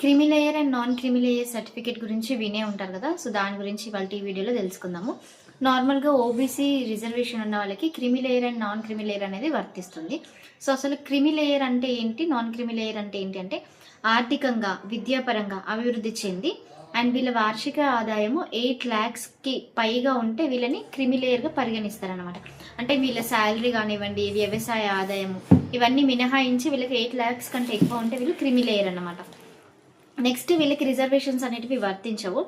క్రిమి layer and non క్రిమి layer certificate గురించి వినే ఉంటారు కదా. సో దాని గురించి ఇవాళ ఈ వీడియోలో తెలుసుకుందాము. నార్మల్గా ఓబీసీ రిజర్వేషన్ ఉన్న వాళ్ళకి క్రిమి లేయర్ అండ్ నాన్ క్రిమి లేయర్ అనేది వర్తిస్తుంది. సో అసలు క్రిమి లేయర్ అంటే ఏంటి, నాన్ క్రిమి లేయర్ అంటే ఏంటి అంటే ఆర్థికంగా విద్యాపరంగా అభివృద్ధి చెంది అండ్ వీళ్ళ వార్షిక ఆదాయము 8 lakhsకి పైగా ఉంటే వీళ్ళని క్రిమి లేయర్గా పరిగణిస్తారనమాట. అంటే వీళ్ళ శాలరీ కానివ్వండి, వ్యవసాయ ఆదాయము ఇవన్నీ మినహాయించి వీళ్ళకి 8 lakhs కంటే ఎక్కువ ఉంటే వీళ్ళు క్రిమి లేయర్ అనమాట. నెక్స్ట్ వీళ్ళకి రిజర్వేషన్స్ అనేటివి వర్తించవు.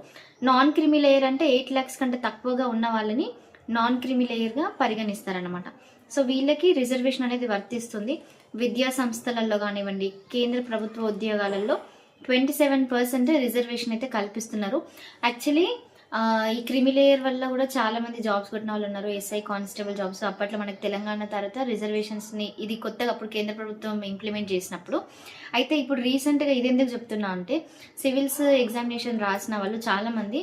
నాన్ క్రిమి లేయర్ అంటే 8 lakhs కంటే తక్కువగా ఉన్న వాళ్ళని నాన్ క్రిమి లేయర్గా పరిగణిస్తారనమాట. సో వీళ్ళకి రిజర్వేషన్ అనేది వర్తిస్తుంది. విద్యా సంస్థలలో కానివ్వండి, కేంద్ర ప్రభుత్వ ఉద్యోగాలలో 27% రిజర్వేషన్ అయితే కల్పిస్తున్నారు. యాక్చువల్లీ ఈ క్రిమి లేయర్ వల్ల కూడా చాలా మంది జాబ్స్ కొట్టిన వాళ్ళు ఉన్నారు. ఎస్ఐ కానిస్టేబుల్ జాబ్స్ అప్పట్లో మనకి తెలంగాణ తర్వాత రిజర్వేషన్స్ని ఇది కొత్తగా అప్పుడు కేంద్ర ప్రభుత్వం ఇంప్లిమెంట్ చేసినప్పుడు. అయితే ఇప్పుడు రీసెంట్గా ఇది ఎందుకు చెప్తున్నా అంటే సివిల్స్ ఎగ్జామినేషన్ రాసిన వాళ్ళు చాలామంది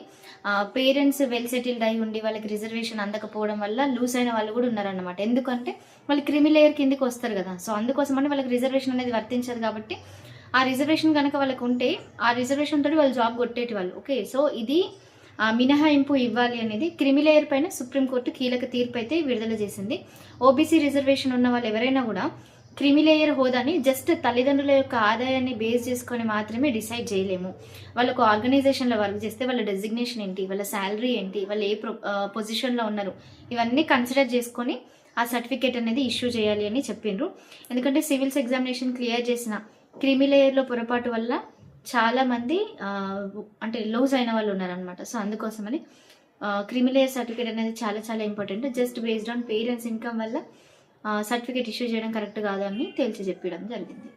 పేరెంట్స్ వెల్ సెటిల్డ్ అయి ఉండి వాళ్ళకి రిజర్వేషన్ అందకపోవడం వల్ల లూజ్ అయిన వాళ్ళు కూడా ఉన్నారన్నమాట. ఎందుకంటే వాళ్ళు క్రిమి లేయర్ కిందకి వస్తారు కదా. సో అందుకోసమని వాళ్ళకి రిజర్వేషన్ అనేది వర్తించదు. కాబట్టి ఆ రిజర్వేషన్ కనుక వాళ్ళకు ఉంటే ఆ రిజర్వేషన్ తోటి వాళ్ళు జాబ్ కొట్టేటి వాళ్ళు. ఓకే, సో ఇది మినహాయింపు ఇవ్వాలి అనేది క్రిమి లేయర్ పైన సుప్రీంకోర్టు కీలక తీర్పు అయితే విడుదల చేసింది. ఓబీసీ రిజర్వేషన్ ఉన్న వాళ్ళు ఎవరైనా కూడా క్రిమి లేయర్ హోదాని జస్ట్ తల్లిదండ్రుల యొక్క ఆదాయాన్ని బేస్ చేసుకొని మాత్రమే డిసైడ్ చేయలేము. వాళ్ళకు ఆర్గనైజేషన్లో వర్క్ చేస్తే వాళ్ళ డెసిగ్నేషన్ ఏంటి, వాళ్ళ శాలరీ ఏంటి, వాళ్ళు ఏ పొజిషన్లో ఉన్నారు, ఇవన్నీ కన్సిడర్ చేసుకొని ఆ సర్టిఫికేట్ అనేది ఇష్యూ చేయాలి అని చెప్పిండ్రు. ఎందుకంటే సివిల్స్ ఎగ్జామినేషన్ క్లియర్ చేసిన క్రిమి లేయర్లో పొరపాటు వల్ల చాలామంది అంటే లూజ్ అయిన వాళ్ళు ఉన్నారనమాట. సో అందుకోసమని క్రిమి లేయర్ సర్టిఫికేట్ అనేది చాలా చాలా important. Just based on parents income వల్ల సర్టిఫికేట్ ఇష్యూ చేయడం కరెక్ట్ కాదని తేల్చి చెప్పడం జరిగింది.